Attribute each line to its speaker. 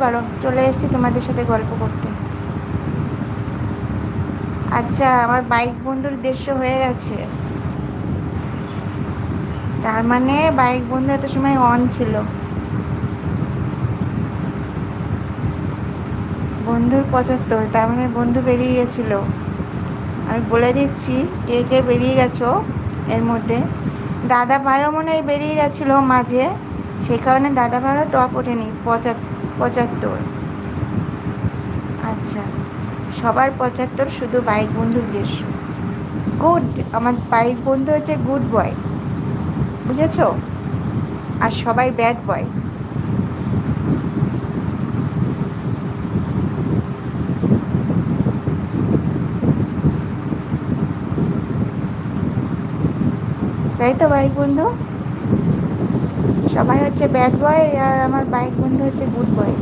Speaker 1: পারো, চলে এসেছি তোমাদের সাথে গল্প করতে। আচ্ছা, আমার বাইক বন্ধুর 150 হয়ে গেছে। তার মানে বাইক বন্ধু এত সময় অন ছিল। বন্ধুর 75, তার মানে বন্ধু বেরিয়ে গেছিল। আমি বলে দিচ্ছি কে কে বেরিয়ে গেছো এর মধ্যে। দাদা ভাইও মনে হয় বেরিয়ে গেছিলো মাঝে, সেই কারণে দাদা ভাইও টপ ওঠেনি। 75। আচ্ছা, সবার 75, শুধু বাইক বন্ধুর 150। গুড। আমার বাইক বন্ধু হচ্ছে গুড বয়, বুঝেছো? আর সবাই ব্যাড বয়। তাই তো বাইক বন্ধু, সবাই হচ্ছে ব্যাড বয় আর আমার বাইক বন্ধু হচ্ছে গুড বয়।